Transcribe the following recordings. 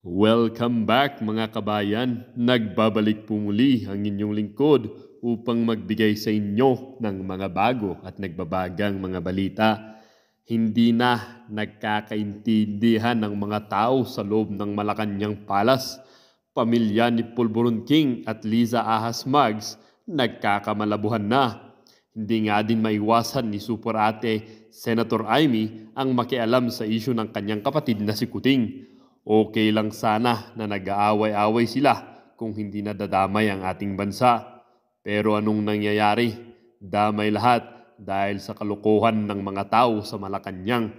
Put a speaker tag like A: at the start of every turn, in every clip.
A: Welcome back mga kabayan. Nagbabalik po muli ang inyong lingkod upang magbigay sa inyo ng mga bago at nagbabagang mga balita. Hindi na nagkakaintindihan ng mga tao sa loob ng Malacanang Palace. Pamilya ni Pulburon King at Liza Ahas Maggs nagkakamalabuhan na. Hindi nga din maiwasan ni Super Ate Senator Amy ang makialam sa isyu ng kanyang kapatid na si Kuting. Okay lang sana na nag-aaway-away sila kung hindi nadadamay ang ating bansa. Pero anong nangyayari? Damay lahat dahil sa kalokohan ng mga tao sa Malacanang.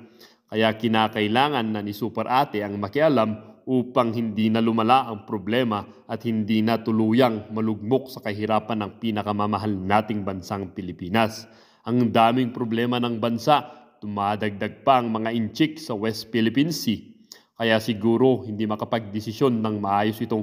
A: Kaya kinakailangan na ni Super Ate ang makialam upang hindi na lumala ang problema at hindi na tuluyang malugmok sa kahirapan ng pinakamamahal nating bansang Pilipinas. Ang daming problema ng bansa, tumadagdag pa ang mga inchik sa West Philippine Sea. Kaya siguro hindi makapagdesisyon ng maayos itong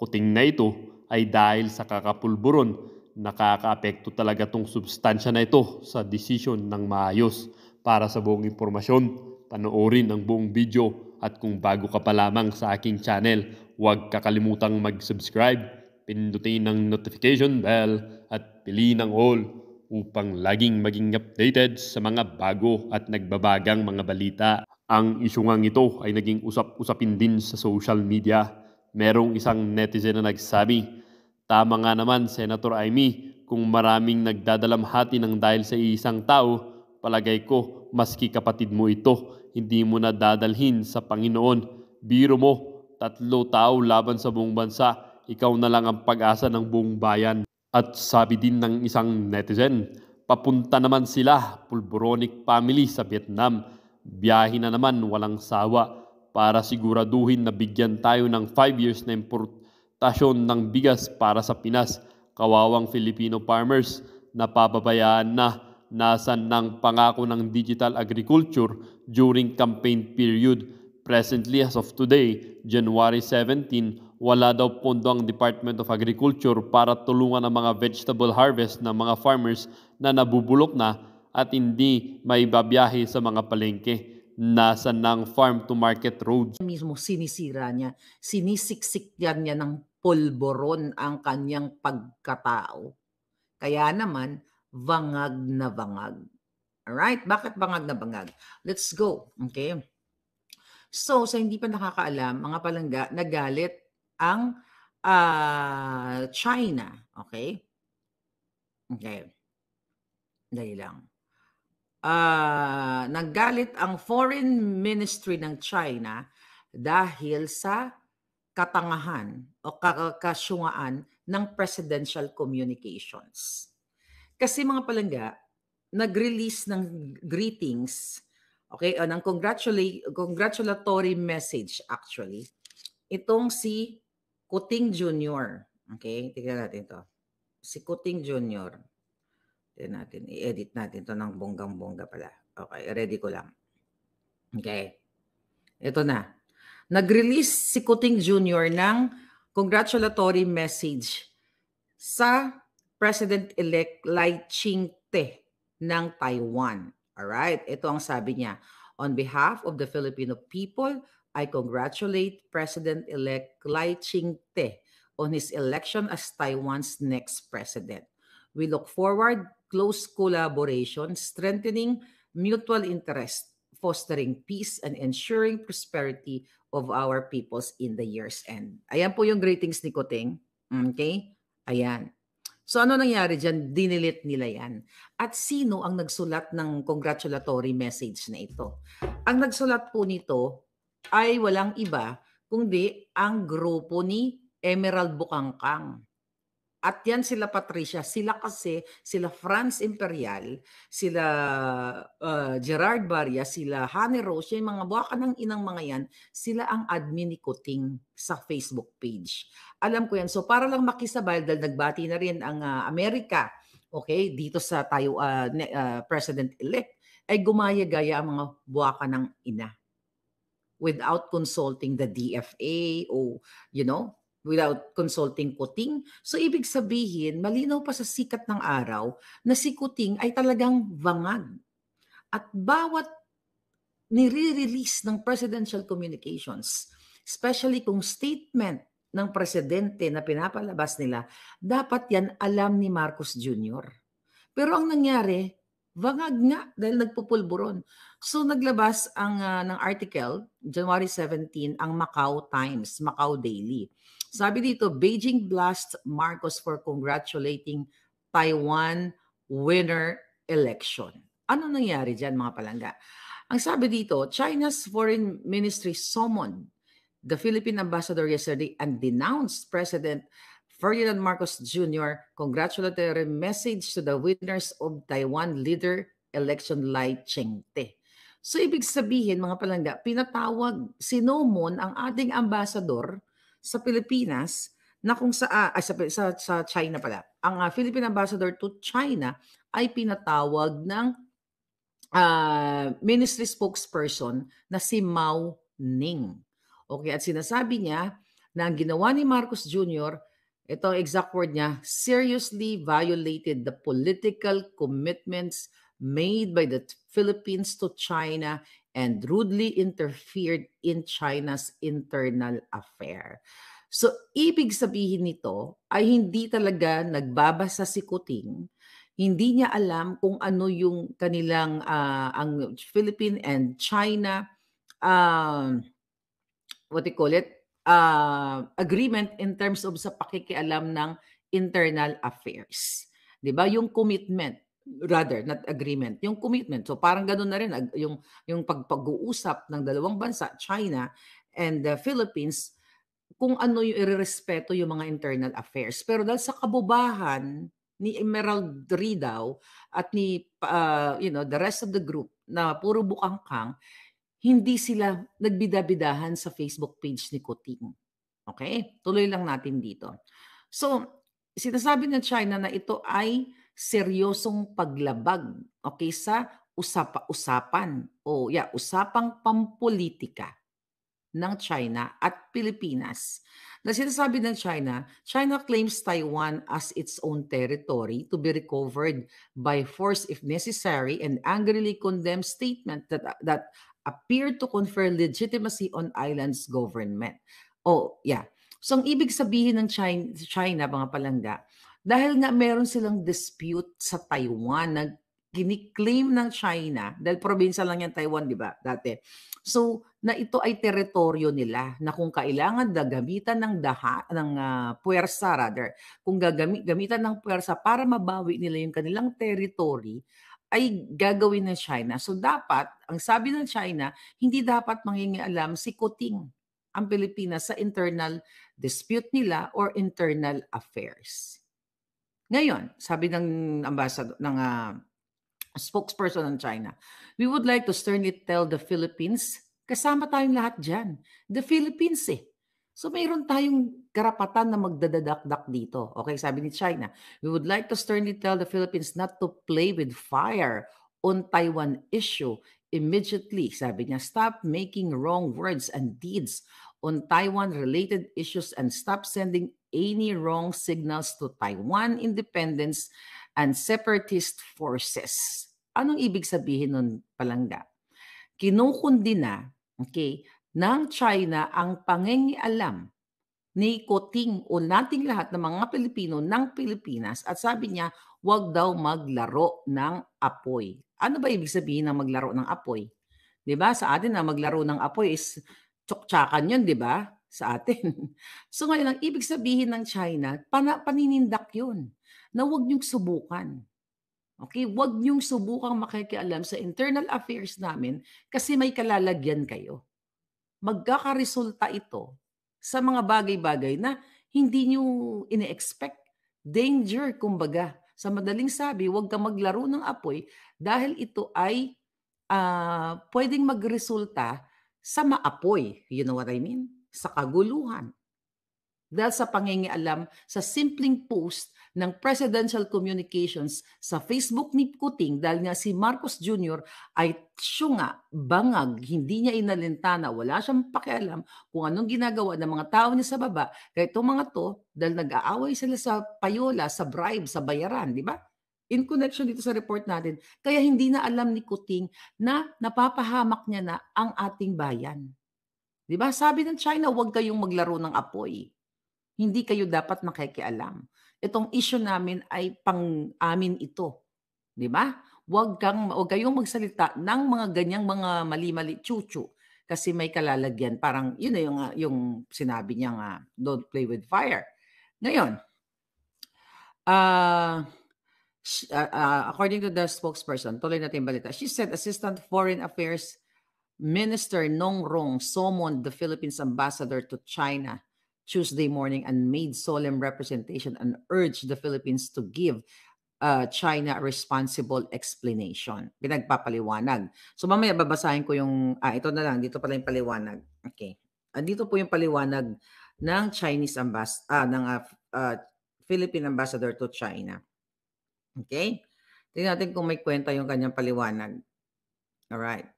A: Kuting na ito ay dahil sa kakapulburon. Nakakaapekto talaga itong substansya na ito sa desisyon ng maayos. Para sa buong impormasyon, panoorin ang buong video at kung bago ka pa lamang sa aking channel, huwag kakalimutang mag-subscribe, pindutin ang notification bell at piliin ang all upang laging maging updated sa mga bago at nagbabagang mga balita. Ang isyungang ito ay naging usap-usapin din sa social media. Merong isang netizen na nagsabi, "Tama nga naman, Senator Amy, kung maraming nagdadalamhati ng dahil sa isang tao, palagay ko, maski kapatid mo ito, hindi mo na dadalhin sa Panginoon. Biro mo, 3 tao laban sa buong bansa, ikaw na lang ang pag-asa ng buong bayan." At sabi din ng isang netizen, "Papunta naman sila, Pulboronic family sa Vietnam. Biyahe na naman walang sawa para siguraduhin na bigyan tayo ng 5 years na importasyon ng bigas para sa Pinas. Kawawang Filipino farmers, napapabayaan na, nasan ng pangako ng digital agriculture during campaign period. Presently, as of today, January 17, wala daw pondo ang Department of Agriculture para tulungan ang mga vegetable harvest ng mga farmers na nabubulok na at hindi maibabiyahe sa mga palengke. Nasa ng farm-to-market roads."
B: Mismo sinisira niya, sinisiksik niya ng polboron ang kanyang pagkatao. Kaya naman, bangag na bangag. Alright? Bakit bangag na bangag? Let's go. Okay? So, sa hindi pa nakakaalam, mga palangga, nagalit ang China. Okay? Okay. Dali lang. Naggalit ang Foreign Ministry ng China dahil sa katangahan o kasyungaan ng presidential communications. Kasi mga palangga, nag-release ng greetings, okay, ng congratulatory message actually, itong si Kuting Jr. Okay, tignan natin to. Si Kuting Jr. natin, i-edit natin to ng bonggang-bongga pala. Okay, ready ko lang. Okay. Ito na. Nag-release si Kuting Jr. ng congratulatory message sa President-elect Lai Ching-te ng Taiwan. Alright, ito ang sabi niya. On behalf of the Filipino people, I congratulate President-elect Lai Ching-te on his election as Taiwan's next president. We look forward close collaboration, strengthening mutual interest, fostering peace, and ensuring prosperity of our peoples in the year's end. Ayan po yung greetings ni Kuting. Okay? Ayan. So ano nangyari dyan? Dinilit nila yan. At sino ang nagsulat ng congratulatory message na ito? Ang nagsulat po nito ay walang iba kundi ang grupo ni Emerald Bukangkang. At yan sila Patricia, sila kasi, sila Franz Imperial, sila Gerard Barria, sila Honey Rose, yung mga buwakan ng inang mga yan, sila ang admin ni Kuting sa Facebook page. Alam ko yan. So para lang makisabay, dahil nagbati na rin ang Amerika, okay, dito sa tayo President-elect, ay gumaya-gaya ang mga buwakan ng ina without consulting the DFA o, without consulting Kuting. So, ibig sabihin, malinaw pa sa sikat ng araw na si Kuting ay talagang bangag. At bawat nire-release ng presidential communications, especially kung statement ng presidente na pinapalabas nila, dapat yan alam ni Marcos Jr. Pero ang nangyari, bangag nga dahil nagpupulburon. So naglabas ng article, January 17, ang Macau Times, Macau Daily. Sabi dito, Beijing blasts Marcos for congratulating Taiwan winner election. Ano nangyari dyan mga palangga? Ang sabi dito, China's foreign ministry summoned the Philippine ambassador yesterday and denounced President Ferdinand Marcos Jr. congratulatory message to the winners of Taiwan leader election Lai Ching-te. So ibig sabihin mga palangga, pinatawag, sinomon ang ating ambassador sa Pilipinas na kung sa China pala. Ang Philippine ambassador to China ay pinatawag ng ministry spokesperson na si Mao Ning. Okay, at sinasabi niya na ang ginawa ni Marcos Jr., ito ang exact word niya, seriously violated the political commitments made by the Philippines to China and rudely interfered in China's internal affair. So, ibig sabihin nito ay hindi talaga nagbabasa si Kuting, hindi niya alam kung ano yung kanilang, ang Philippine and China, what do you call it, agreement in terms of sa pakikialam ng internal affairs. 'Di ba? Yung commitment, rather not agreement, yung commitment. So parang ganoon na rin yung pag-uusap ng dalawang bansa, China and the Philippines, kung ano yung irerespeto yung mga internal affairs. Pero dahil sa kabubahan ni Emerald Ridaw at ni the rest of the group na puro bukangkang, hindi sila nagbida-bidahan sa Facebook page ni Kuting. Okay? Tuloy lang natin dito. So, sinasabi ng China na ito ay seryosong paglabag, okay, sa usapang pampolitika ng China at Pilipinas. Na sinasabi ng China claims Taiwan as its own territory to be recovered by force if necessary and angrily condemns statement that appeared to confer legitimacy on island's government. So, ang ibig sabihin ng China, mga palangga, dahil nga meron silang dispute sa Taiwan na kiniklaim ng China, dahil probinsya lang yan Taiwan, di ba, dati. So, na ito ay teritoryo nila, na kung kailangan gamitan ng puwersa, kung gamitan ng puwersa para mabawi nila yung kanilang territory, ay gagawin ng China. So dapat, ang sabi ng China, hindi dapat mangingialam si Kuting ang Pilipinas sa internal dispute nila or internal affairs. Ngayon, sabi ng ambassador, ng spokesperson ng China, we would like to sternly tell the Philippines, kasama tayong lahat dyan. The Philippines So mayroon tayong karapatan na magdadadakdak dito. Okay, sabi ni China, we would like to sternly tell the Philippines not to play with fire on Taiwan issue immediately. Sabi niya, stop making wrong words and deeds on Taiwan-related issues and stop sending any wrong signals to Taiwan independence and separatist forces. Anong ibig sabihin nun, palangga? Kinukundi na, okay, ng China ang pangingialam ni Kuting o nating lahat ng mga Pilipino ng Pilipinas at sabi niya, huwag daw maglaro ng apoy. Ano ba ibig sabihin ng maglaro ng apoy? 'Di ba? Sa atin na maglaro ng apoy is tsuktsakan 'yun, 'di ba? Sa atin. So ngayon, ang ibig sabihin ng China, paninindak 'yun na huwag niyong subukan. Okay? Huwag niyong subukang makikialam sa internal affairs namin kasi may kalalagyan kayo. Magkakaresulta ito sa mga bagay-bagay na hindi nyo ine-expect. Danger, kumbaga. Sa madaling sabi, huwag ka maglaro ng apoy dahil ito ay pwedeng magresulta sa maapoy. You know what I mean? Sa kaguluhan. Dahil sa pangingialam sa simpleng post ng presidential communications sa Facebook ni Kuting, dahil nga si Marcos Jr. ay bangag, hindi niya inalintana, wala siyang pakialam kung anong ginagawa ng mga tao niya sa baba. Kaya itong mga to, dahil nag-aaway sila sa payola, sa bribe, sa bayaran, di ba? In connection dito sa report natin, kaya hindi na alam ni Kuting na napapahamak niya na ang ating bayan. 'Di ba? Sabi ng China, "Huwag kayong maglaro ng apoy. Hindi kayo dapat makikialam. Itong issue namin ay pang-amin ito." 'Di ba? Huwag kayong magsalita ng mga ganyang mga mali-mali, tsu-tsu, kasi may kalalagyan. Parang yun na yung sinabi niya nga, "Don't play with fire." Ngayon, ah, according to the spokesperson, tuloy natin yung balita. She said Assistant Foreign Affairs Minister Nong Rong summoned the Philippines ambassador to China Tuesday morning and made solemn representation and urged the Philippines to give China a responsible explanation. Pinagpapaliwanag. So mamaya babasahin ko yung, ito na lang, dito pala yung paliwanag. Okay. Dito po yung paliwanag ng Philippine ambassador to China. Okay? Tingnan natin kung may kwenta yung kanyang paliwanag. Alright.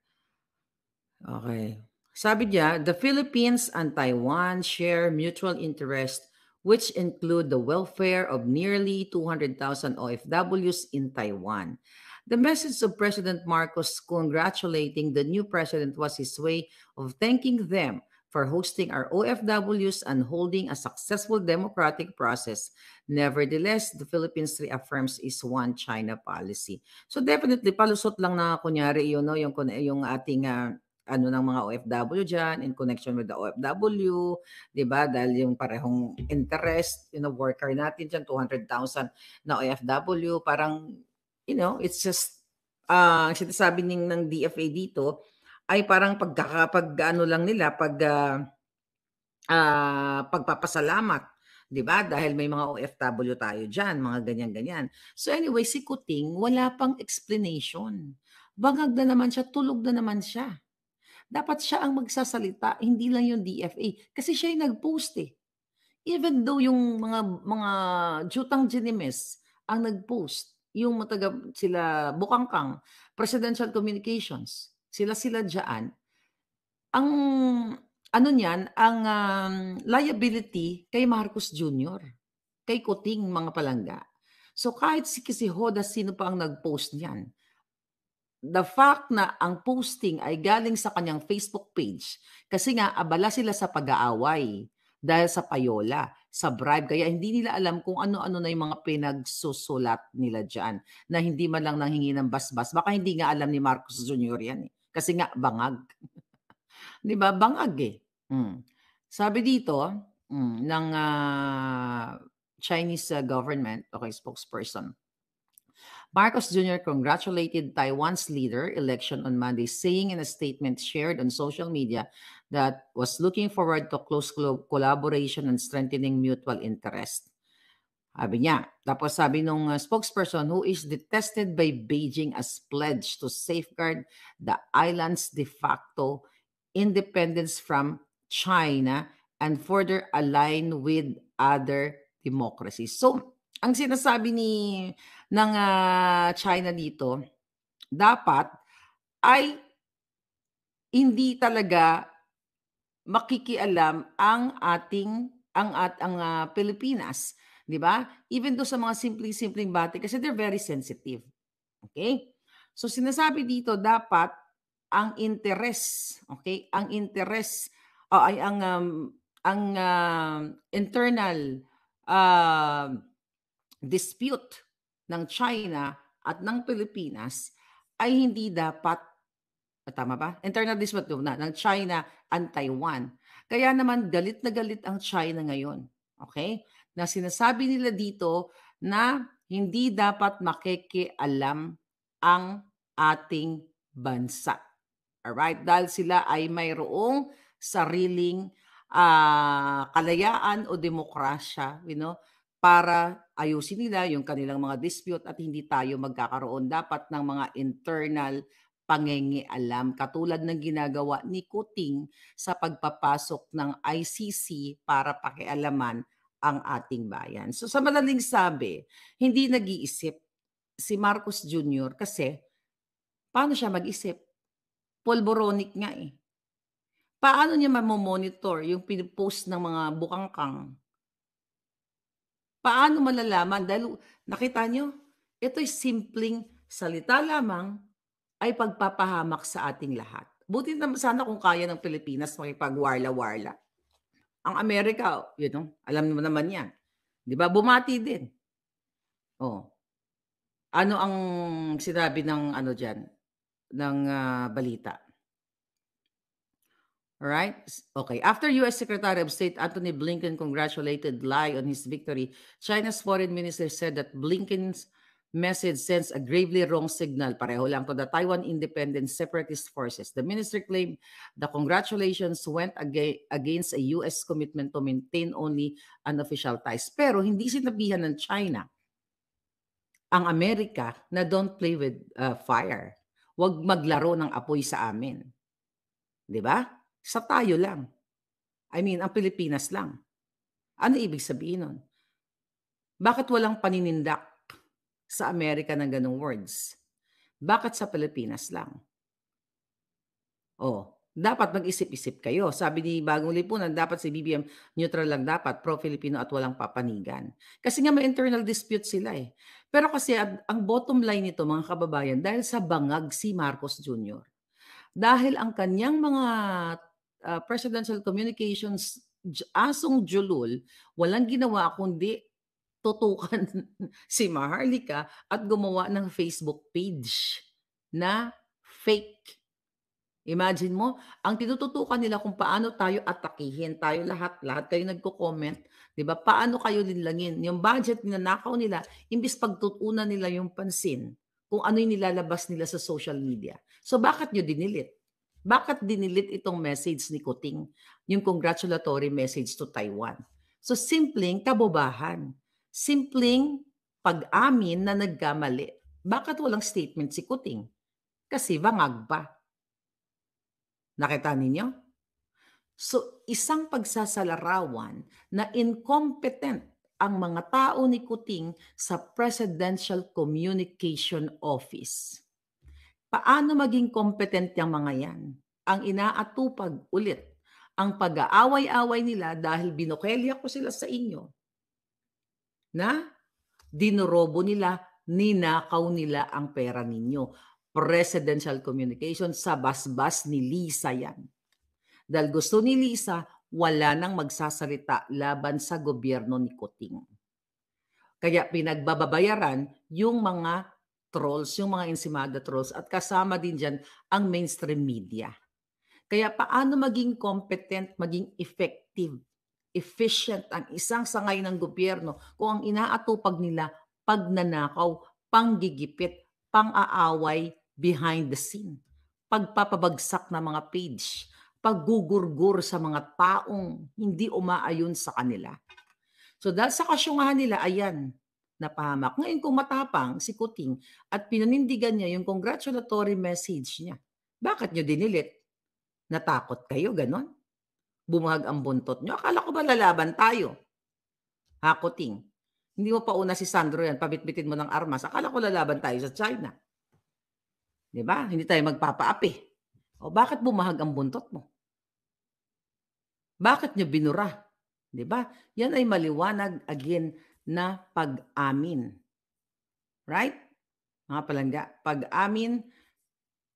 B: Okay. Sabi niya, the Philippines and Taiwan share mutual interest which include the welfare of nearly 200,000 OFWs in Taiwan. The message of President Marcos congratulating the new president was his way of thanking them for hosting our OFWs and holding a successful democratic process. Nevertheless, the Philippines reaffirms its one China policy. So definitely palusot lang na kunyari yun, no, yung ating ng mga OFW diyan in connection with the OFW, 'di ba? Dahil yung parehong interest, worker natin diyan 200,000 na OFW, parang it's just sinasabi ng DFA dito ay parang pag-ano lang nila pagpapasalamat, 'di ba? Dahil may mga OFW tayo diyan, mga ganyan-ganyan. So anyway, si Kuting wala pang explanation. Bangag na naman siya, tulog na naman siya. Dapat siya ang magsasalita, hindi lang yung DFA. Kasi siya yung nag-post eh. Even though yung mga Jutang Ginimes ang nag-post, yung sila Bukangkang, Presidential Communications, sila diyan, ang ano niyan, ang liability kay Marcos Jr., kay Kuting, mga palangga. So kahit si Hoda, sino pa ang nag-post niyan, the fact na ang posting ay galing sa kanyang Facebook page, kasi nga abala sila sa pag-aaway dahil sa payola, sa bribe, kaya hindi nila alam kung ano-ano na yung mga pinagsusulat nila diyan, na hindi man lang nanghingi ng basbas. Baka hindi nga alam ni Marcos Jr. yan eh, kasi nga bangag. 'Di ba? Bangag eh. Sabi dito ng Chinese government, okay, spokesperson, Marcos Jr. congratulated Taiwan's leader election on Monday, saying in a statement shared on social media that was looking forward to close collaboration and strengthening mutual interest. Sabi niya. Tapos sabi nung spokesperson, who is detested by Beijing as pledge to safeguard the island's de facto independence from China and further align with other democracies. So, ang sinasabi ng China dito, dapat ay hindi talaga makikialam ang Pilipinas, 'di ba? Even do sa mga simpleng-simpleng bagay kasi they're very sensitive. Okay? So sinasabi dito dapat ang interes, okay? Ang interes ay ang internal dispute ng China at ng Pilipinas ay hindi dapat, tama ba? Internal dispute ng China and Taiwan. Kaya naman galit na galit ang China ngayon. Okay? Na sinasabi nila dito na hindi dapat makikialam ang ating bansa. Alright? Dahil sila ay mayroong sariling kalayaan o demokrasya, para ayusin nila yung kanilang mga dispute at hindi tayo magkakaroon dapat ng mga internal pangingialam katulad ng ginagawa ni Kuting sa pagpapasok ng ICC para pakialaman ang ating bayan. So sa madaling sabi, hindi nag-iisip si Marcos Jr. kasi paano siya mag-isip? Polboronic nga eh. Paano niya mamomonitor yung pinopost ng mga bukangkang? Paano malalaman? Dahil nakita nyo, ito'y simpleng salita lamang ay pagpapahamak sa ating lahat. Buti naman sana kung kaya ng Pilipinas makipagwarla-warla. Ang Amerika, alam mo naman 'yan, 'di ba, bumati din. Oh, ano ang sinabi ng ano diyan, ng, balita? Alright, okay. After US Secretary of State Antony Blinken congratulated Lai on his victory, China's foreign minister said that Blinken's message sends a gravely wrong signal, pareho lang, to the Taiwan independent separatist forces. The minister claimed the congratulations went against a US commitment to maintain only unofficial ties. Pero hindi sinabihan ng China ang Amerika na don't play with fire. Huwag maglaro ng apoy sa amin. 'Di ba? Sa tayo lang. I mean, ang Pilipinas lang. Ano ibig sabihin nun? Bakit walang paninindak sa Amerika ng gano'ng words? Bakit sa Pilipinas lang? Dapat mag-isip-isip kayo. Sabi ni Bagong Lipunan, dapat si BBM neutral lang dapat, pro-Filipino at walang papanigan. Kasi nga may internal dispute sila eh. Pero kasi ang bottom line nito, mga kababayan, dahil sa bangag si Marcos Jr. Dahil ang kanyang mga presidential communications asong julul, walang ginawa kundi tutukan si Maharlika at gumawa ng Facebook page na fake. Imagine mo, ang tinututukan nila kung paano tayo atakihin, tayo lahat kayo nagko-comment, 'di ba? Paano kayo linlangin? Yung budget ninanakaw nila, imbis pagtutuunan nila yung pansin kung ano yung nilalabas nila sa social media. So bakit nyo dinilit? Bakit dinilit itong message ni Kuting, yung congratulatory message to Taiwan? So simpleng kabobahan, simpleng pag-amin na nagkamali. Bakit walang statement si Kuting? Kasi bangag pa. Nakita ninyo? So, isang pagsasalarawan na incompetent ang mga tao ni Kuting sa Presidential Communication Office. Paano maging competent yung mga yan? Ang inaatupag ulit, ang pag-aaway-away nila dahil binukelya ko sila sa inyo na dinorobo nila, ninakaw nila ang pera ninyo. Presidential communication, sa basbas ni Lisa yan. Dahil gusto ni Lisa, wala nang magsasalita laban sa gobyerno ni Kuting. Kaya pinagbabayaran yung mga trolls, yung mga ensimada trolls, at kasama din dyan ang mainstream media. Kaya paano maging competent, maging effective, efficient ang isang sangay ng gobyerno kung ang inaatupag nila pagnanakaw, panggigipit, pang-aaway behind the scene, pagpapabagsak ng mga page, paggugurgur sa mga taong hindi umaayon sa kanila. So dahil sa kasyungahan nila, ayan, napahamak. Ngayon kung matapang si Kuting at pinanindigan niya yung congratulatory message niya, bakit nyo dinilit? Natakot kayo, ganon? Bumahag ang buntot nyo? Akala ko ba lalaban tayo? Ha, Kuting? Hindi mo pa una si Sandro yan, pabitbitin mo ng armas. Akala ko lalaban tayo sa China. Diba? Hindi tayo magpapaapi. O bakit bumahag ang buntot mo? Bakit nyo binura? Diba? Yan ay maliwanag again na pag-amin. Right? Mga palangga, pag-amin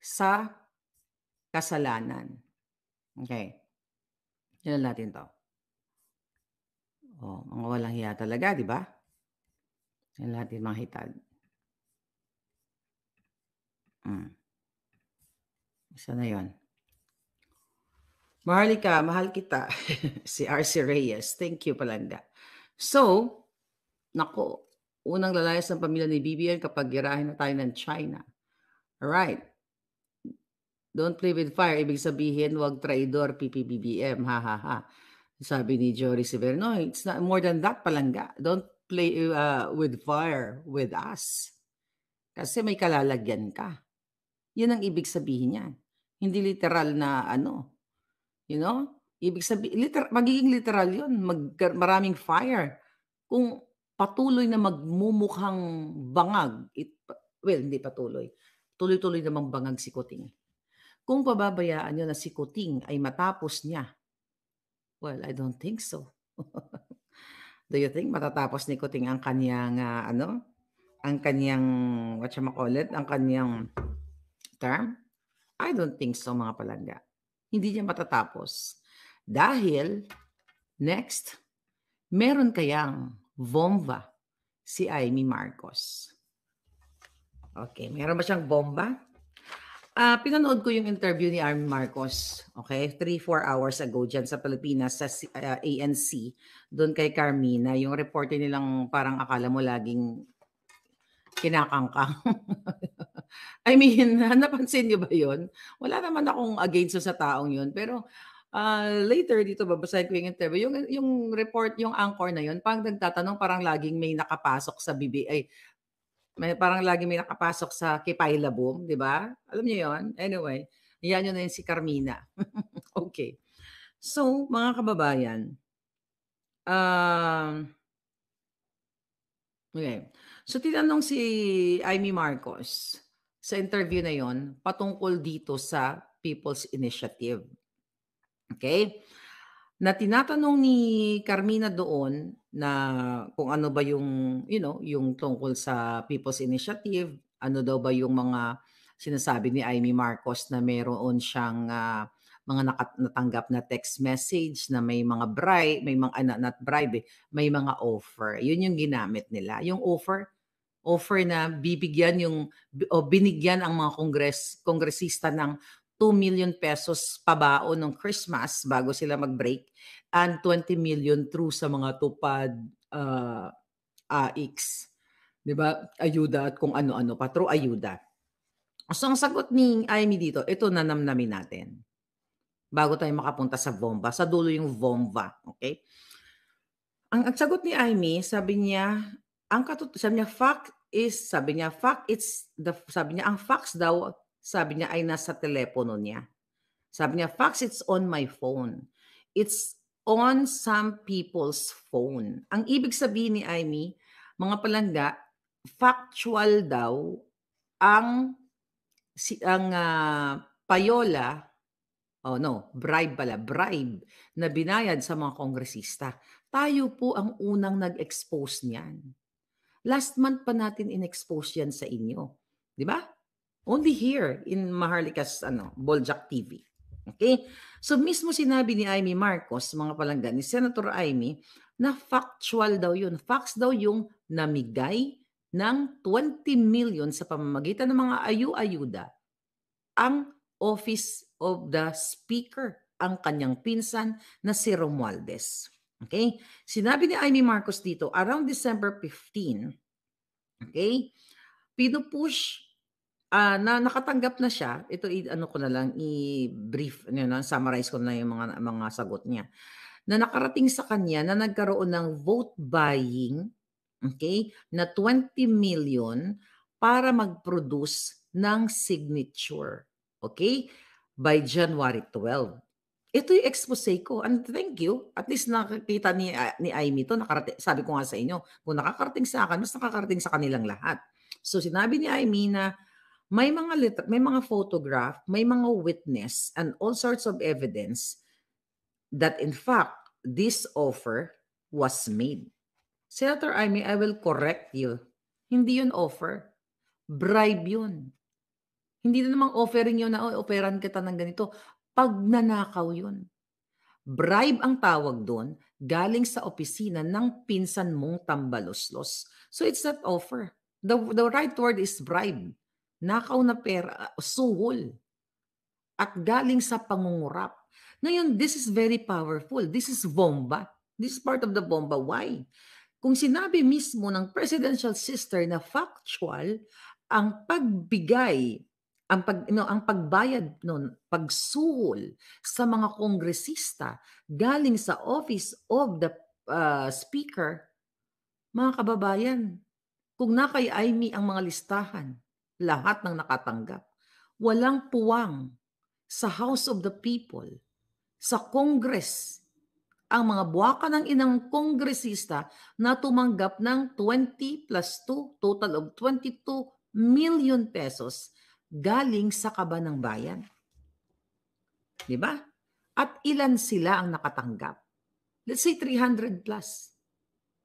B: sa kasalanan. Okay. Yan natin to. Mga walang hiya talaga, di ba? Yan natin mga hitag. Isa na yun. Maharlika, mahal kita. Si RC Reyes. Thank you, palangga. So, nako, unang lalayas ng pamilya ni BBM kapag girahin na tayo ng China. Alright. Don't play with fire. Ibig sabihin, wag traidor, PPBBM. Ha, ha, ha. Sabi ni Jory Severo, no, it's not more than that, palangga. Don't play with fire with us. Kasi may kalalagyan ka. Yan ang ibig sabihin niyan. Hindi literal na ano. You know? Ibig sabihin, magiging literal yun. Maraming fire. Kung patuloy na magmumukhang bangag, hindi patuloy. Tuloy-tuloy namang bangag si Kuting. Kung pababayaan nyo na si Kuting ay matapos niya, well, I don't think so. Do you think matatapos ni Kuting ang kanyang, ang kanyang, ang kanyang term? I don't think so, mga palangga. Hindi niya matatapos. Dahil, next, meron kayang bomba si Amy Marcos. Okay, meron ba siyang bomba? Pinanood ko yung interview ni Amy Marcos, okay? 3-4 hours ago dyan sa Pilipinas, sa ANC, doon kay Carmina, yung reporter nilang parang akala mo laging kinakangkang. I mean, napansin niyo ba yun? Wala naman akong against sa taong yun, pero later dito babasahin ko yung interview, yung report, yung anchor na yun, pag nagtatanong parang laging may nakapasok sa BBI, parang lagi may nakapasok sa Kipay Labong, 'di ba? Alam niyo 'yon? Anyway, yan yun na yun si Carmina. Okay. So, mga kababayan, okay. So, tinanong si Amy Marcos sa interview na yon patungkol dito sa People's Initiative. Okay? Na tinatanong ni Carmina doon na kung ano ba yung, yung tungkol sa People's Initiative, ano daw ba yung mga sinasabi ni Amy Marcos na meron siyang mga natanggap na text message na may mga bribe, may mga not bribe, may mga offer. Yun yung ginamit nila. Yung offer na bibigyan o binigyan ang mga kongresista ng 2 million pesos pabaon ng Christmas bago sila mag-break and 20 million through sa mga tupad, AIX, 'di ba? Ayuda at kung ano-ano pa, through ayuda. So ang sagot ni Amy dito, ito nanamnamin natin bago tayo makapunta sa bomba. Sa dulo yung bomba, okay? Ang sagot ni Amy, sabi niya, sabi niya, ang facts daw, sabi niya ay nasa telepono niya. Sabi niya, facts, it's on my phone. It's on some people's phone. Ang ibig sabihin ni Amy, mga palangga, factual daw ang payola, bribe na binayad sa mga kongresista. Tayo po ang unang nag-expose niyan. Last month pa natin in-expose yan sa inyo. Di ba? Only here in Maharlika's Boljak TV. Okay? So mismo sinabi ni Amy Marcos, mga palangga, ni Senator Amy, na factual daw yun. Facts daw yung namigay ng 20 million sa pamamagitan ng mga ayuda ang Office of the Speaker, ang kanyang pinsan na si Romualdez. Okay? Sinabi ni Amy Marcos dito, around December 15, okay, pinupush na nakatanggap na siya. Ito ko na lang i-brief, summarize ko na yung mga sagot niya. Na nakarating sa kanya na nagkaroon ng vote buying, okay, na 20 million para mag-produce ng signature, okay, by January 12. Ito yung expose ko. And thank you. At least nakikita ni Amy to. Sabi ko nga sa inyo, kung nakakarating sa akin, mas nakakarating sa kanilang lahat. So sinabi ni Amy na may mga photograph, may mga witness, and all sorts of evidence that in fact, this offer was made. Senator Amy, I will correct you. Hindi yun offer. Bribe yun. Hindi na namang offering yun na, offeran kita ng ganito. Pagnanakaw yun. Bribe ang tawag doon, galing sa opisina ng pinsan mong tambaloslos. So it's not offer. The right word is bribe. Nakaw na pera, suhol. At galing sa pangungurap. Ngayon, this is very powerful. This is bomba. This is part of the bomba. Why? Kung sinabi mismo ng presidential sister na factual, ang pagbigay, ang pagbayad nun, pagsuhol sa mga kongresista galing sa Office of the Speaker, mga kababayan, kung nakay Amy ang mga listahan, lahat ng nakatanggap, walang puwang sa House of the People, sa Congress, ang mga buwaka ng inang kongresista na tumanggap ng 20 plus 2, total of 22 million pesos galing sa kaba ng bayan. Di ba? At ilan sila ang nakatanggap? Let's say 300 plus.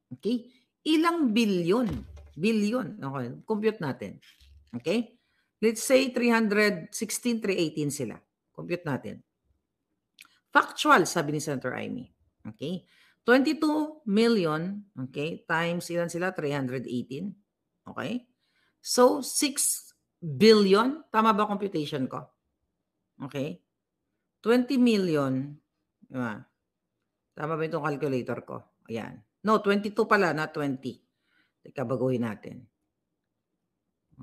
B: Okay? Ilang bilyon? Bilyon. Okay, compute natin. Okay? Let's say 316, 318 sila. Compute natin. Factual, sabi ni Senator Amy. Okay? 22 million, okay, times ilan sila? 318. Okay? So, 6 billion. Tama ba computation ko? Okay? 20 million. Diba? Tama ba itong calculator ko? Ayan. No, 22 pala, not 20. Teka, baguhin natin.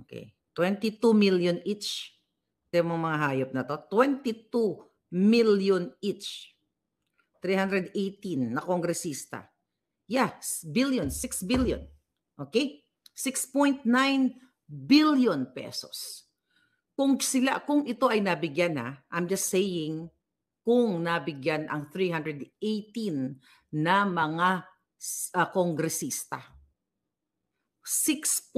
B: Okay. 22 million each. Ito yung mga hayop na to. 22 million each. 318 na kongresista. Yes, billion, 6 billion. Okay? 6.9 billion pesos. Kung ito ay nabigyan na, I'm just saying, kung nabigyan ang 318 na mga kongresista. 6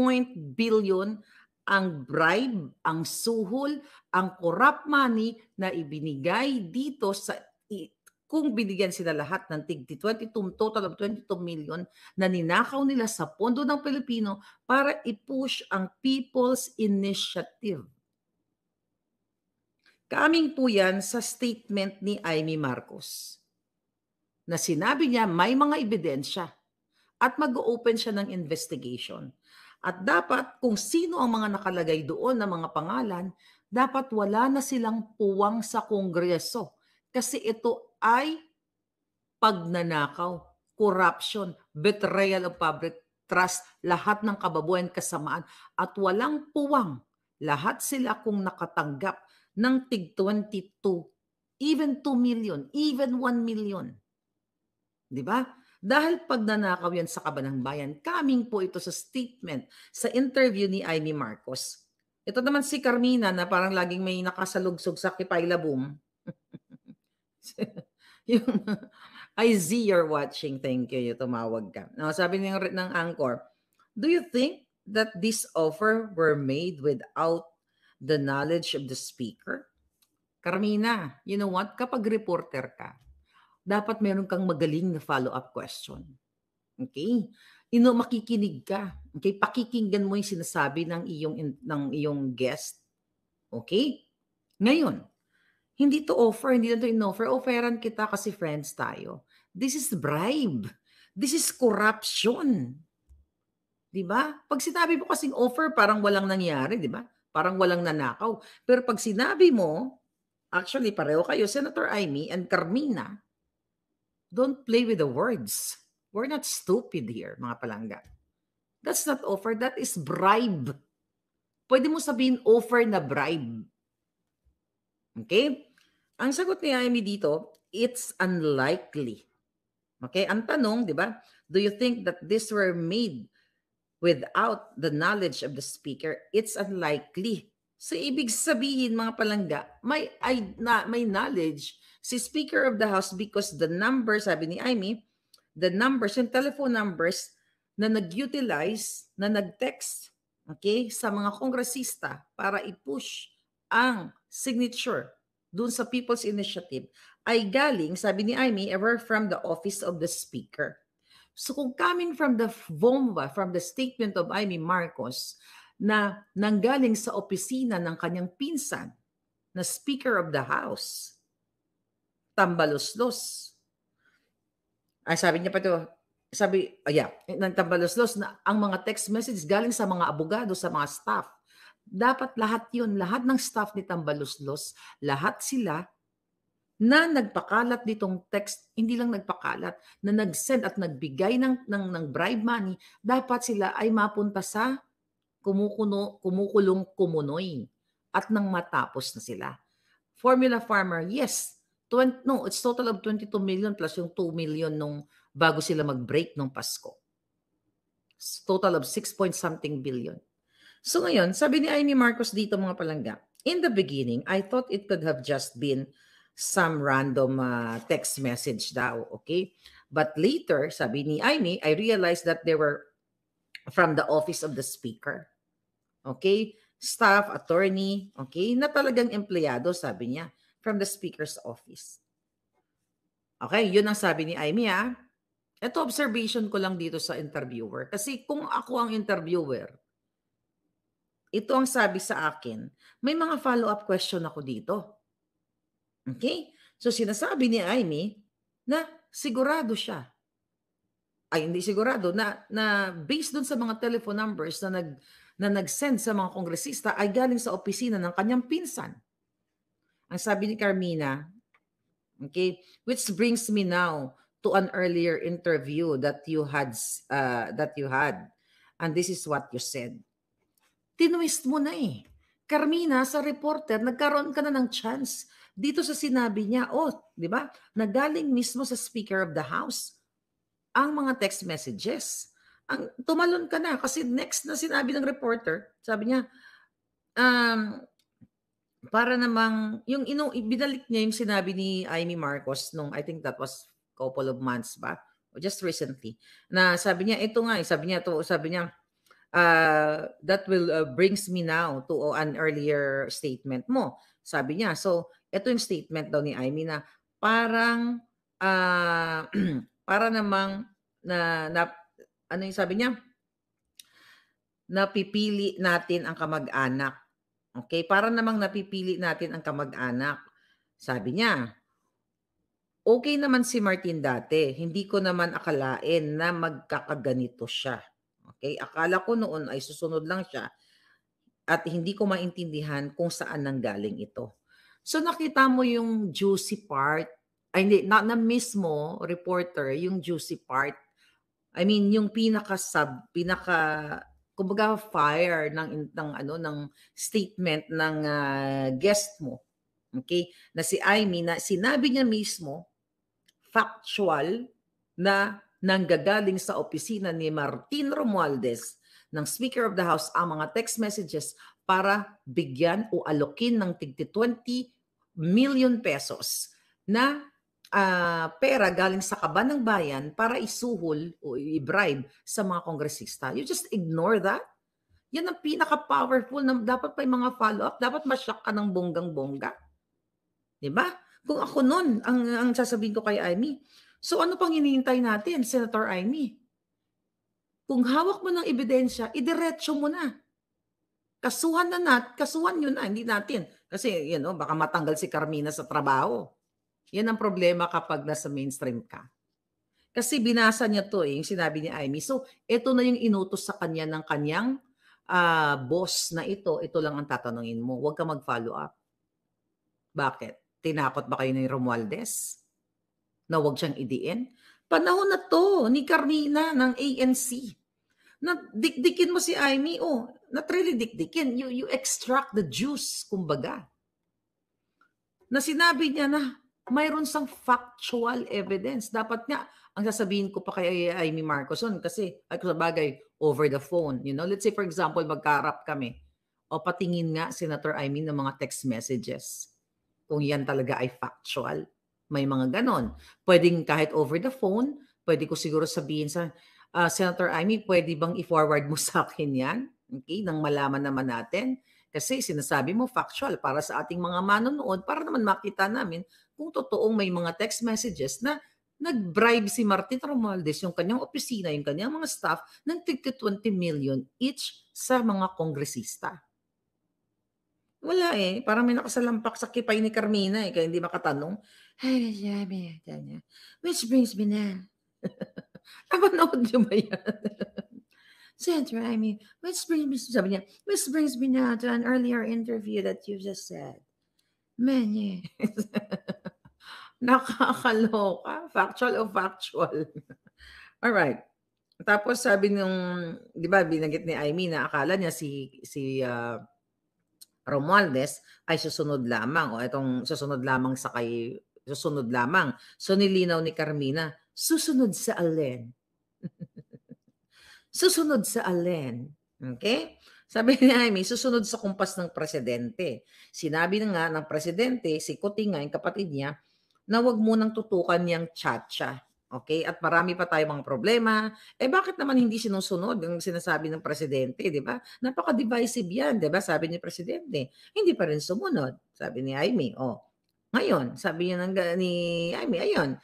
B: billion ang bribe, ang suhol, ang corrupt money na ibinigay dito sa kung binigyan sila lahat ng total of 22 million na ninakaw nila sa pondo ng Pilipino para i-push ang People's Initiative. Coming po yan sa statement ni Amy Marcos na sinabi niya may mga ebidensya at mag-open siya ng investigation. At dapat kung sino ang mga nakalagay doon na mga pangalan, dapat wala na silang puwang sa Kongreso kasi ito ay pagnanakaw, corruption, betrayal of public trust, lahat ng kababuyan kasamaan at walang puwang. Lahat sila kung nakatanggap ng tig 22, even 2 million, even 1 million. Di ba? Dahil pagnanakaw yan sa kabanang bayan, coming po ito sa statement, sa interview ni Amy Marcos. Ito naman si Carmina na parang laging may nakasalugsog sa Kipaila Boom. Yung, I see you're watching. Thank you. Yung tumawag ka. Now, sabi ng anchor, do you think that this offer were made without the knowledge of the speaker? Carmina, you know what? Kapag reporter ka, dapat meron kang magaling na follow-up question. Okay? Makikinig ka. Okay? Pakikinggan mo yung sinasabi ng iyong guest. Okay? Ngayon, hindi to offer, hindi na to in-offer. Offeran kita kasi friends tayo. This is bribe. This is corruption. Diba? Pag sinabi mo kasing offer, parang walang nangyari, diba? Parang walang nanakaw. Pero pag sinabi mo, actually pareho kayo, Senator Amy and Carmina, don't play with the words. We're not stupid here, mga palangga. That's not offer, that is bribe. Pwede mo sabihin offer na bribe. Okay? Ang sagot ni Amy dito, it's unlikely. Okay? Ang tanong, di ba? Do you think that this were made without the knowledge of the speaker? It's unlikely. So, ibig sabihin, mga palangga, may knowledge si Speaker of the House because the numbers, sabi ni Amy, the numbers, yung telephone numbers na nag-utilize, na nag-text, okay, sa mga kongresista para i-push ang signature dun sa People's Initiative ay galing, sabi ni Amy, ever from the office of the Speaker. So kung coming from the VOMVA, from the statement of Amy Marcos, na nanggaling sa opisina ng kanyang pinsan na Speaker of the House, tambaluslos. Ay, sabi niya pa ito, ng tambaluslos na ang mga text messages galing sa mga abogado, sa mga staff. Dapat lahat yun, lahat ng staff ni tambaluslos, lahat sila na nagpakalat ditong text, hindi lang nagpakalat, na nag-send at nagbigay ng bribe money, dapat sila ay mapunta sa kumukulong kumunoy at nang matapos na sila. Formula Farmer, yes. It's total of 22 million plus yung 2 million nung bago sila mag-break nung Pasko. Total of 6 point something billion. So ngayon, sabi ni Amy Marcos dito mga palangga, in the beginning, I thought it could have just been some random text message daw, okay? But later, sabi ni Amy, I realized that they were from the office of the speaker. Okay? Staff, attorney, okay? Na talagang empleyado, sabi niya, from the speaker's office. Okay, yun ang sabi ni Amy, ha? Ito observation ko lang dito sa interviewer. Kasi kung ako ang interviewer, ito ang sabi sa akin, may mga follow-up question ako dito. Okay? So sinasabi ni Amy na sigurado siya, ay hindi sigurado na based dun sa mga telephone numbers na nag-send sa mga kongresista ay galing sa opisina ng kanyang pinsan. Ang sabi ni Carmina, okay, which brings me now to an earlier interview that you had, and this is what you said. Tinwist mo na eh. Carmina, sa reporter, nagkaroon ka na ng chance dito sa sinabi niya. Oh, di ba? Nagaling mismo sa Speaker of the House ang mga text messages. Tumalon ka na kasi next na sinabi ng reporter, sabi niya, para namang, binalik niya yung sinabi ni Amy Marcos nung, I think that was couple of months ba? Or just recently. Na sabi niya, ito nga, sabi niya, that will brings me now to an earlier statement mo. Sabi niya, so ito yung statement daw ni Amy na parang para namang ano yung sabi niya? Napipili natin ang kamag-anak. Okay, para namang napipili natin ang kamag-anak. Sabi niya, okay naman si Martin dati. Hindi ko naman akalain na magkakaganito siya. Okay, akala ko noon ay susunod lang siya at hindi ko maintindihan kung saan nanggaling ito. So nakita mo yung juicy part, ay hindi, na mismo reporter, yung juicy part. I mean, yung kumbaga fire ng statement ng guest mo. Okay? Na si Amy, na sinabi niya mismo factual na nanggagaling sa opisina ni Martin Romualdez ng Speaker of the House ang mga text messages para bigyan o alokin ng tig 20 million pesos na pera galing sa kaban ng bayan para isuhol o i-bribe sa mga kongresista. You just ignore that. Yan ang pinaka-powerful na dapat pa yung mga follow-up. Dapat ma-shock ka ng bonggang-bongga. Diba? Kung ako nun, ang sasabihin ko kay Amy, so ano pang hinihintay natin, Senator Amy? Kung hawak mo ng ebidensya, idiretso mo na. Kasuhan nyo na, hindi natin. Kasi, baka matanggal si Carmina sa trabaho. Yan ang problema kapag nasa mainstream ka. Kasi binasa niya to yung sinabi ni Amy. So, ito na yung inutos sa kanya ng kanyang boss na ito lang ang tatanungin mo. Huwag ka mag-follow up. Bakit? Tinakot ba kayo ni Romualdez? Na huwag siyang idiin? Panahon na to ni Carmina ng ANC. Na dikdikin mo si Amy. Oh, not really dikdikin. You extract the juice, kumbaga. Na sinabi niya na mayroon sang factual evidence. Dapat nga, ang sasabihin ko pa kay Amy Marcoson kasi ay sa bagay, over the phone. Let's say for example, magka-harap kami. O patingin nga, Senator Amy, ng mga text messages. Kung yan talaga ay factual. May mga ganon. Pwedeng kahit over the phone, pwede ko siguro sabihin sa Senator Amy, pwede bang i-forward mo sa akin yan? Okay, nang malaman naman natin. Kasi sinasabi mo factual para sa ating mga manonood para naman makita namin kung totoong may mga text messages na nag-bribe si Martin Romualdez, yung kanyang opisina, yung kanyang mga staff ng tig 20 million each sa mga kongresista. Wala eh. Parang may nakasalampak sa kipay ni Carmina eh, kaya hindi makatanong. Which brings me now. Napanood niyo ba yan? Senator, which brings me now to an earlier interview that you just said. Man, yeah. Nakakaloka. Factual o factual? Alright. Tapos sabi nung, di ba, binanggit ni Amy na akala niya si Romualdez ay susunod lamang o itong susunod lamang susunod lamang. So nilinaw ni Carmina, susunod sa alin? Susunod sa alin? Okay? Sabi ni Amy, susunod sa kumpas ng presidente. Sinabi na nga ng presidente, si Kuting nga, yung kapatid niya, na wag munang tutukan niyang tsa-tsa. Okay? At marami pa tayong mga problema. Bakit naman hindi sinusunod ang sinasabi ng presidente, di ba? Napaka-divisive yan, di ba? Sabi ni presidente. Hindi pa rin sumunod. Sabi ni Amy, ngayon, sabi niya ni Amy, ayun,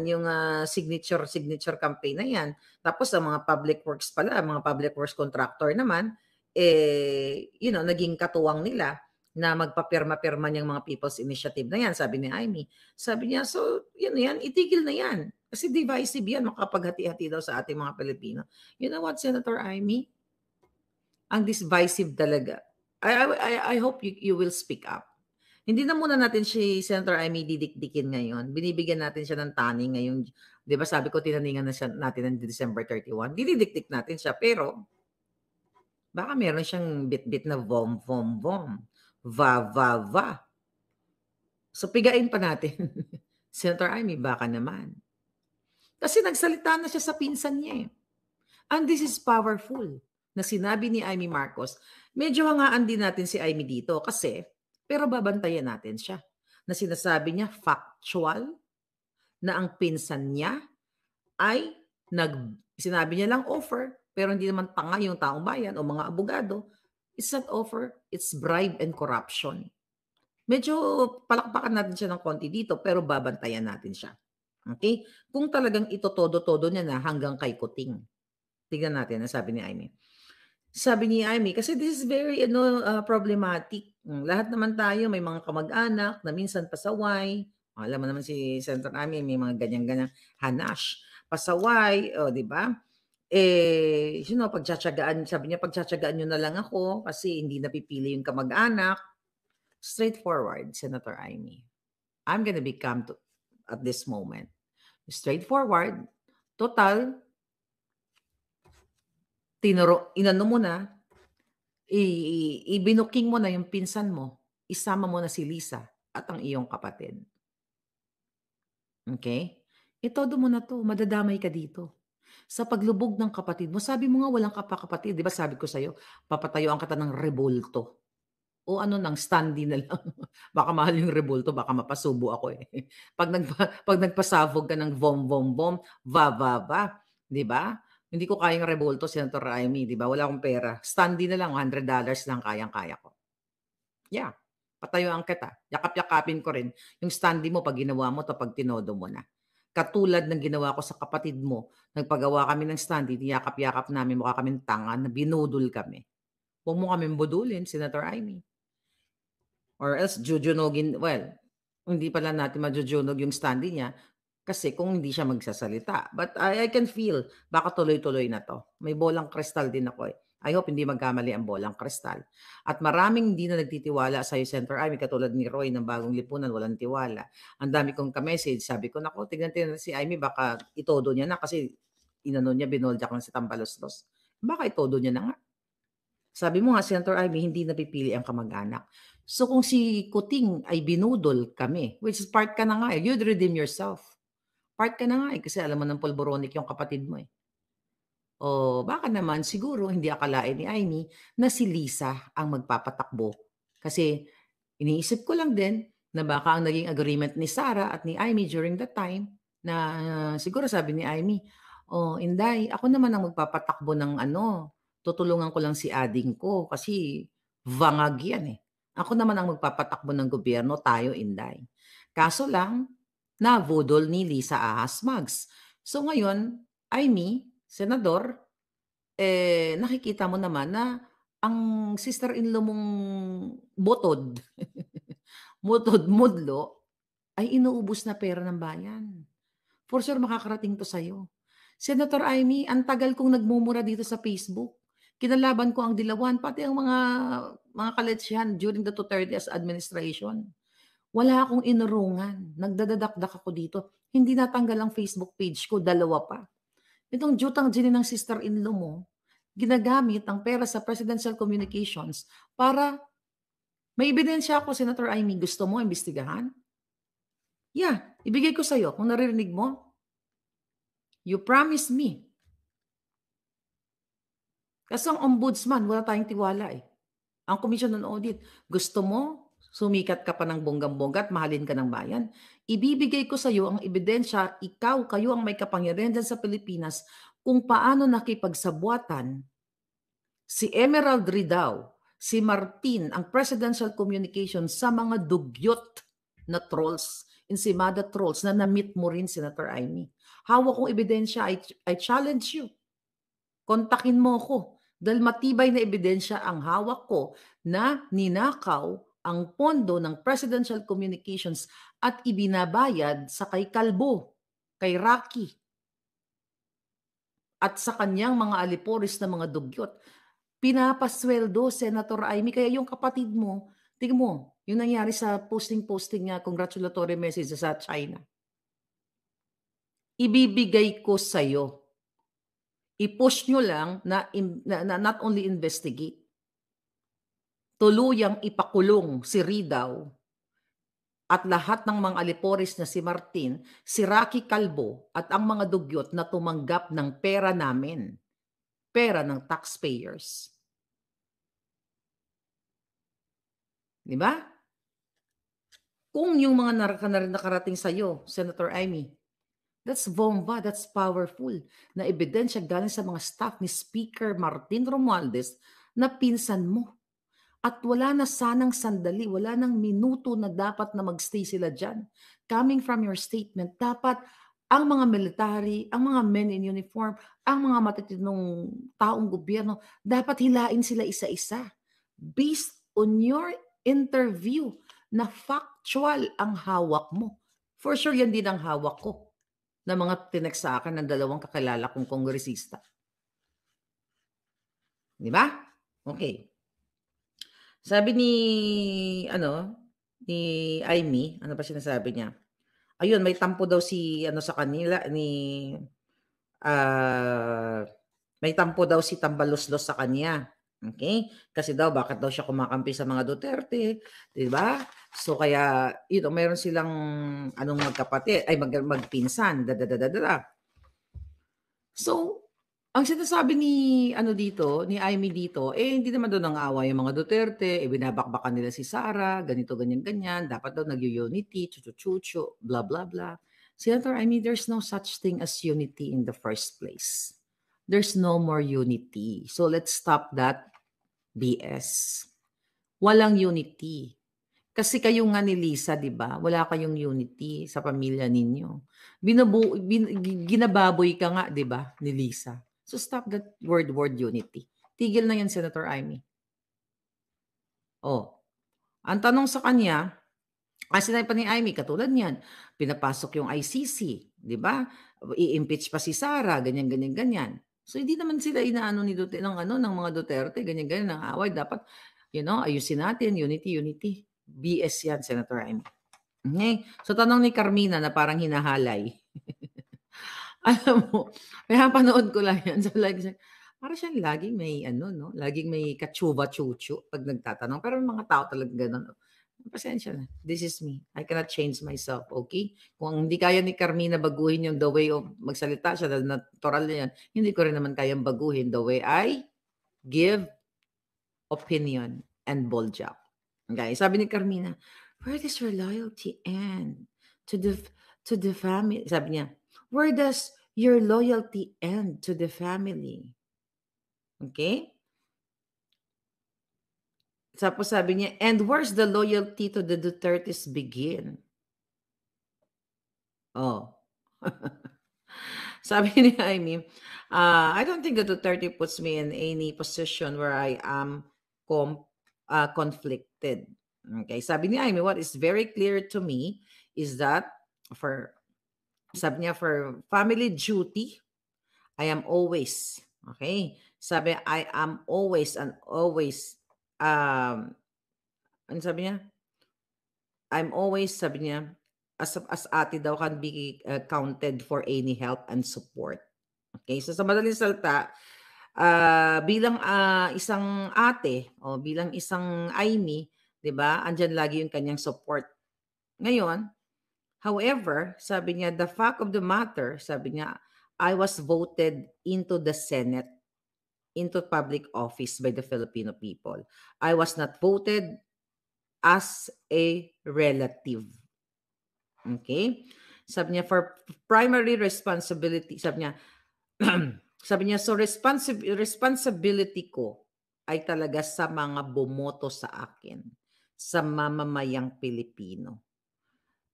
B: yung signature campaign na yan. Tapos ang mga public works pala, mga public works contractor naman, naging katuwang nila na magpapirma-pirma niyang mga People's Initiative na yan, sabi ni Amy. Sabi niya, so yun na yan, itigil na yan. Kasi divisive yan, makapaghati-hati daw sa ating mga Pilipino. You know what, Senator Amy? Ang divisive talaga. I hope you will speak up. Hindi na muna natin si Senator Amy didikdikin ngayon. Binibigyan natin siya ng taning ngayon. Di ba sabi ko, tinaningan na siya, natin ng December 31. Didikdik natin siya. Pero, baka meron siyang bit-bit na vom, vom, vom. Va, va, va. So, pigain pa natin. Senator Amy, baka naman. Kasi nagsalita na siya sa pinsan niya eh. And this is powerful na sinabi ni Amy Marcos. Medyo hangaan din natin si Amy dito kasi, pero babantayan natin siya. Na sinasabi niya factual na ang pinsan niya ay sinabi niya lang offer, pero hindi naman tanga yung taong bayan o mga abogado. It's not offer, it's bribe and corruption. Medyo palakpakan natin siya ng konti dito, pero babantayan natin siya. Okay? Kung talagang ito todo-todo niya na hanggang kay Kuting. Tignan natin, sabi ni Amy. Sabi ni Amy, kasi this is very problematic. Lahat naman tayo, may mga kamag-anak na minsan pasaway. Alam mo naman si Senator Amy, may mga ganyan-ganyan hanash. Pasaway, di ba? Pagtsatsagaan, sabi niya, pagtsatsagaan nyo na lang ako kasi hindi napipili yung kamag-anak. Straightforward, Senator Amy. I'm gonna be calm at this moment. Straightforward. Total, inano mo na, ibinuking mo na yung pinsan mo, isama mo na si Lisa at ang iyong kapatid. Okay? Itodo mo na to, madadamay ka dito. Sa paglubog ng kapatid mo, sabi mo nga walang kapatid. Di ba sabi ko sa'yo, papatayuan kita ng rebolto. O ng standee na lang. Baka mahal yung rebolto, baka mapasubo ako eh. Pag nagpasabog ka ng vom, vom, vom, va, va, va. Di ba? Hindi ko kayang rebolto, Senator Amy, di ba? Wala akong pera. Standee na lang, $100 lang kayang-kaya ko. Yeah. Patayuan kita. Yakap-yakapin ko rin. Yung standee mo, pag ginawa mo to, pag tinodo mo na. Katulad ng ginawa ko sa kapatid mo, nagpagawa kami ng standee, yakap-yakap namin, mukha kaming tanga, na binudol kami. Huwag mo kaming budulin, Senator Amy. Or else, jujunogin, well, hindi pala natin majujunog yung standee niya kasi kung hindi siya magsasalita. But I can feel, baka tuloy-tuloy na to. May bolang kristal din ako eh. I hope hindi magkamali ang bolang kristal. At maraming hindi na nagtitiwala sa'yo, Senator Amy, katulad ni Roy ng Bagong Lipunan, walang tiwala. Ang dami kong ka-message, sabi ko, naku, tignan si Amy, baka itodo niya na kasi inano niya, binoljak lang si Tambaloslos. Baka itodo niya na nga. Sabi mo nga, Senator Amy, hindi napipili ang kamag-anak. So kung si Kuting ay binudol kami, which is part ka na nga eh, you'd redeem yourself. Part ka na nga eh, kasi alam mo ng polboronic yung kapatid mo eh. O baka naman siguro hindi akalain ni Amy na si Lisa ang magpapatakbo. Kasi iniisip ko lang din na baka ang naging agreement ni Sarah at ni Amy during that time na siguro sabi ni Amy, Inday, ako naman ang magpapatakbo ng tutulungan ko lang si ading ko kasi vangag yan eh. Ako naman ang magpapatakbo ng gobyerno, tayo Inday. Kaso lang, navodol ni Lisa Ahas Mags. So ngayon, Amy, senador, nakikita mo naman na ang sister-in-law mong botod, mudlo, ay inuubos na pera ng bayan. For sure, makakarating to sa'yo. Senator Amy, ang tagal kong nagmumura dito sa Facebook. Kinalaban ko ang Dilawan, pati ang mga kaletsyan during the Duterte's administration. Wala akong inurungan. Nagdadadakdak ako dito. Hindi natanggal ang Facebook page ko, 2 pa. Itong jutang gini ng sister-in-law mo, ginagamit ang pera sa presidential communications para may ebidensya ako, Senator Amy. Gusto mo imbestigahan? Yeah, ibigay ko sa'yo kung naririnig mo. You promise me. Kasi ang ombudsman, wala tayong tiwala eh. Ang Commission on Audit, gusto mo, sumikat ka pa ng bonggang-bongga at mahalin ka ng bayan. Ibibigay ko sa iyo ang ebidensya, kayo ang may kapangyarihan dyan sa Pilipinas kung paano nakipagsabuatan si Emerald Ridao, si Martin, ang presidential communication sa mga dugyot na trolls, insimada trolls na na-meet mo rin, Senator Amy. Hawak kong ebidensya, I challenge you. Kontakin mo ako. Dahil matibay na ebidensya ang hawak ko na ninakaw ang pondo ng Presidential Communications at ibinabayad sa kay Kalbo, kay Rocky, at sa kanyang mga aliporis na mga dugyot. Pinapasweldo, Senator Amy, kaya yung kapatid mo, tingnan mo, yung nangyari sa posting niya, congratulatory message sa China. Ibibigay ko sa'yo. I-push nyo lang na not only investigate, tuluyang ipakulong si Ridaw at lahat ng mga aliporis na si Martin, si Rocky Calvo at ang mga dugyot na tumanggap ng pera namin, pera ng taxpayers. Di ba? Kung yung mga nakarating sa'yo, Senator Amy, that's bomba, that's powerful, na ebidensya galing sa mga staff ni Speaker Martin Romualdez na pinsan mo. At wala na sanang sandali, wala nang minuto na dapat na magstay sila dyan. Coming from your statement, dapat ang mga military, ang mga men in uniform, ang mga matitinong taong gobyerno, dapat hilain sila isa-isa. Based on your interview na factual ang hawak mo. For sure, yan din ang hawak ko na mga tinext sa akin ng dalawang kakilala kong kongresista. Di ba? Okay. Sabi ni Amy, ano pa sinasabi niya? Ayun, may tampo daw sa kanila may tampo daw si Tambaloslos sa kanya. Okay? Kasi daw bakit daw siya kumakampi sa mga Duterte, 'di ba? So kaya mayroon silang magkapatid ay magpinsan. So ang sinasabi ni Amy dito, hindi naman daw nang-aaway yung mga Duterte, binabakbakan nila si Sara, ganito, ganyan, dapat daw nag-unity, chuchu, blah, blah, blah. Senator Amy, there's no such thing as unity in the first place. There's no more unity. So let's stop that BS. Walang unity. Kasi kayo nga ni Lisa, di ba? Wala kayong unity sa pamilya ninyo. Ginababoy ka nga, di ba, ni Lisa. So stop that word unity. Tigil na yan, Senator Amy. Ang tanong sa kanya, sinabi pa ni Amy, katulad niyan, pinapasok yung ICC, di ba? I-impeach pa si Sara, ganyan. So hindi naman sila inaano ni Duterte ng mga Duterte, ganyan, ng away. Dapat, ayusin natin, unity. BS yan, Senator Amy. Okay? So tanong ni Carmina na parang hinahalay. Alam mo, kaya panood ko lang yan. So like, para siyang laging may laging may kachuba-chuchu pag nagtatanong. Pero mga tao talaga ganun. Pasensya na. This is me. I cannot change myself, okay? Kung hindi kaya ni Carmina baguhin yung the way of magsalita siya, dahil natural na yan, hindi ko rin naman kayang baguhin the way I give opinion and bold job. Okay, sabi ni Carmina, where does your loyalty end to the family? Sabi niya, where does your loyalty end to the family? Okay? Tapos sabi niya, and where's the loyalty to the Dutertes begin? Sabi ni Amy, I don't think the Duterte puts me in any position where I am conflicted. Okay, sabi ni Amy, what is very clear to me is that for family duty, I am always, okay, sabi, I am always and always, ano sabi niya? I'm always, sabi niya, as ate daw can be counted for any help and support. Okay, so sa madaling salita, bilang isang ate o bilang isang Amy, 'di ba? Andiyan lagi yung kanyang support. Ngayon, however, sabi niya, the fact of the matter, sabi niya, I was voted into the Senate, into public office by the Filipino people. I was not voted as a relative. Okay? Sabi niya, for primary responsibility, sabi niya, so responsibility ko ay talaga sa mga bumoto sa akin, sa mamamayang Pilipino.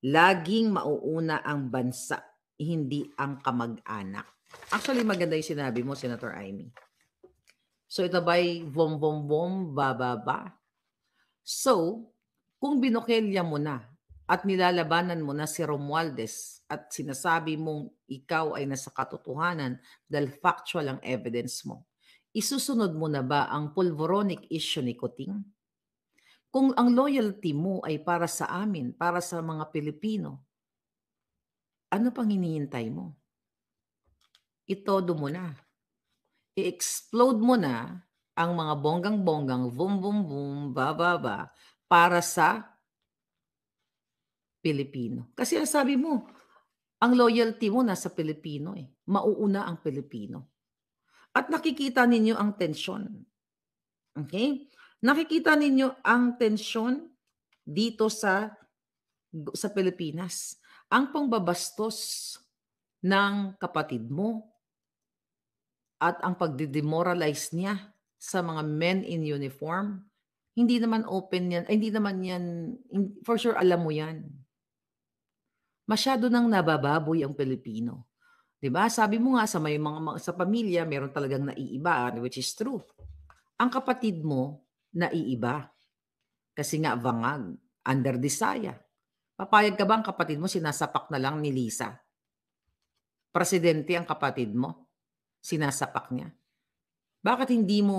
B: Laging mauuna ang bansa, hindi ang kamag-anak. Actually, maganda yung sinabi mo, Senator Amy. So ito ba'y bom, bom, bom, ba, ba, ba? So, kung binokelya mo na at nilalabanan mo na si Romualdez at sinasabi mong ikaw ay nasa katotohanan dahil factual ang evidence mo, isusunod mo na ba ang pulvoronic issue ni Kuting? Kung ang loyalty mo ay para sa amin, para sa mga Pilipino, ano pang hinihintay mo? Itodo mo na. I-explode mo na ang mga bonggang-bonggang, boom, boom, boom, ba, ba, ba, para sa Pilipino. Kasi ang sabi mo, ang loyalty mo nasa Pilipino eh. Mauuna ang Pilipino. At nakikita ninyo ang tensyon. Okay? Nakikita ninyo ang tensyon dito sa Pilipinas. Ang pangbabastos ng kapatid mo at ang pagdidemoralize niya sa mga men in uniform, hindi naman open yan, hindi naman yan, for sure alam mo yan. Masyado nang nabababoy ang Pilipino. 'Di ba? Sabi mo nga sa may mga sa pamilya meron talagang naiiba, which is true. Ang kapatid mo naiiba kasi nga bangag, under desaya. Papayag ka ba ang kapatid mo sinasapak na lang ni Lisa? Presidente ang kapatid mo, sinasapak niya. Bakit hindi mo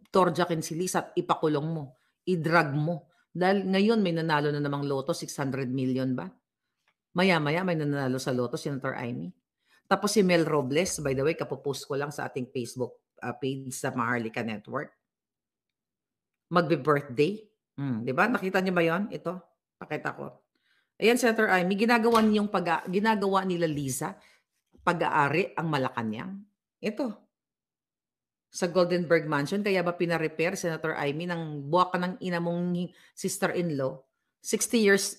B: torjakin si Lisa at ipakulong mo, i-drug mo? Dahil ngayon may nanalo na namang loto, 600 million ba? Maya-maya may nanalo sa loto, Senator Amy. Tapos si Mel Robles, by the way, kapopost ko lang sa ating Facebook page sa Maharlika Network. Magbe-birthday. Di ba? Nakita niyo ba yon? Ito, pakita ko. Ayan, Senator Amy, ginagawa nila Lisa, pag-aari ang Malacanang. Ito, sa Goldenberg Mansion, kaya ba pina-repair, Senator Amy, ng buwak ng ina mong sister-in-law? 60 years,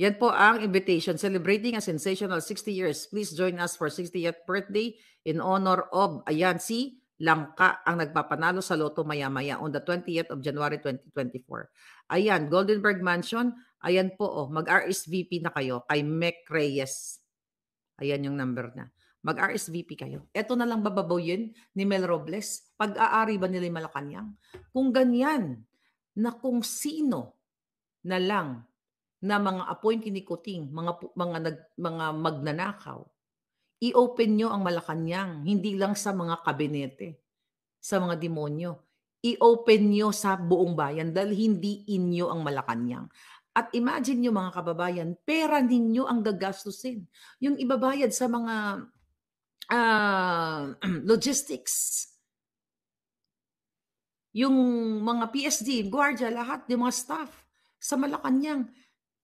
B: yan po ang invitation, celebrating a sensational 60 years. Please join us for 60th birthday in honor of, ayan, si Langka ang nagpapanalo sa loto maya-maya on the 20th of January 2024. Ayan, Goldenberg Mansion, ayan po, mag-RSVP na kayo kay Mec Reyes. Ayan yung number na. Mag-RSVP kayo. Ito na lang bababawin ni Mel Robles. Pag-aari ba nila yung Malacanang? Kung ganyan, na kung sino na lang na mga appointee ni Kuting, mga magnanakaw, i-open nyo ang Malacanang, hindi lang sa mga kabinete, sa mga demonyo. I-open nyo sa buong bayan dahil hindi inyo ang Malacanang. At imagine nyo mga kababayan, pera ninyo ang gagastusin. Yung ibabayad sa mga logistics, yung mga PSD, gwardiya, lahat, yung mga staff sa Malacanang,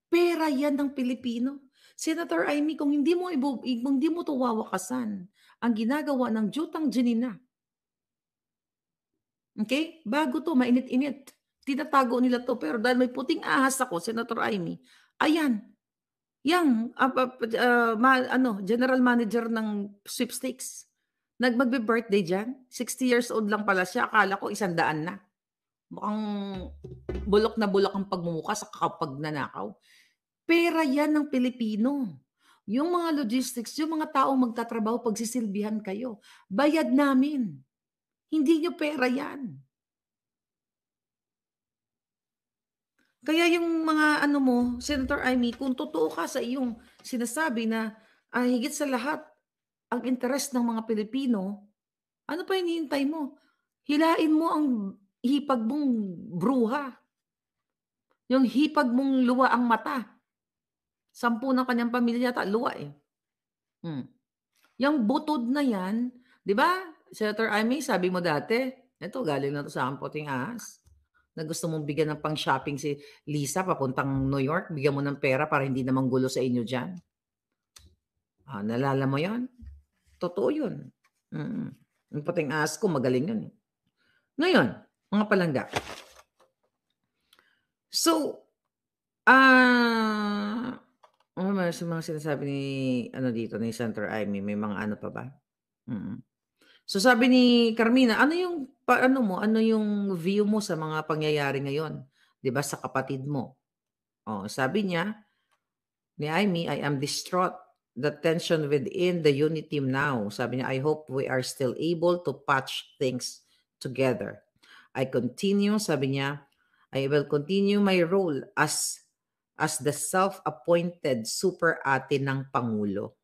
B: pera yan ng Pilipino. Senator Amy, kung hindi mo ito wawakasan, ang ginagawa ng Jutang Janina, okay? Bago to, mainit-init. Tinatago nila to, pero dahil may puting ahas ako, Senator Amy, ayan, yang general manager ng sweepstakes, magbe-birthday dyan, 60 years old lang pala siya, akala ko 100 na. Mukhang bulok na bulok ang pagmumukha sa kapag nanakaw. Pera yan ng Pilipino. Yung mga logistics, yung mga taong magtatrabaho, pagsisilbihan kayo, bayad namin. Hindi nyo pera yan. Kaya yung mga Senator Amy, kung totoo ka sa iyong sinasabi na higit sa lahat, ang interes ng mga Pilipino, ano pa hinihintay mo? Hilain mo ang hipag mong bruha. Yung hipag mong luwa ang mata. 10 ng kanyang pamilya yata luwa eh. Yung butod na yan, di ba, Senator Amy, sabi mo dati, ito galing na to sa puting ahas, na gusto mong bigyan ng pang-shopping si Lisa papuntang New York, bigyan mo ng pera para hindi naman gulo sa inyo dyan. Nalala mo yon? Totoo yun. Yung puting ahas ko, magaling yun. Ngayon, mga palangga. So, may mga sinasabi ni dito ni Senator Amy, may mga pa ba? So sabi ni Carmina, ano yung view mo sa mga pangyayari ngayon, 'di ba, sa kapatid mo? Sabi niya ni Amy, I am distraught the tension within the unit team now. Sabi niya, I hope we are still able to patch things together. Sabi niya, I will continue my role as the self-appointed super ate ng Pangulo.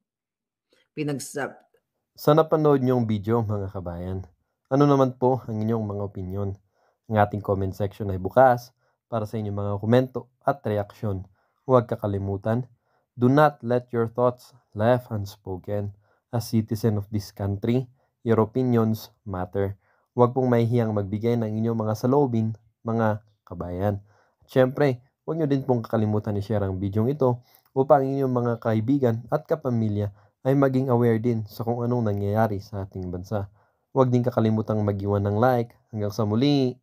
C: Sa napanood niyong video mga kabayan, ano naman po ang inyong mga opinion? Ang ating comment section ay bukas para sa inyong mga komento at reaksyon. Huwag kakalimutan, do not let your thoughts left unspoken. As citizen of this country, your opinions matter. Huwag pong mahihiyang magbigay ng inyong mga saloobin, mga kabayan. At syempre, huwag nyo din pong kakalimutan i-share ang video ito upang inyong mga kaibigan at kapamilya ay maging aware din sa kung anong nangyayari sa ating bansa. Huwag din kakalimutang mag-iwan ng like. Hanggang sa muli!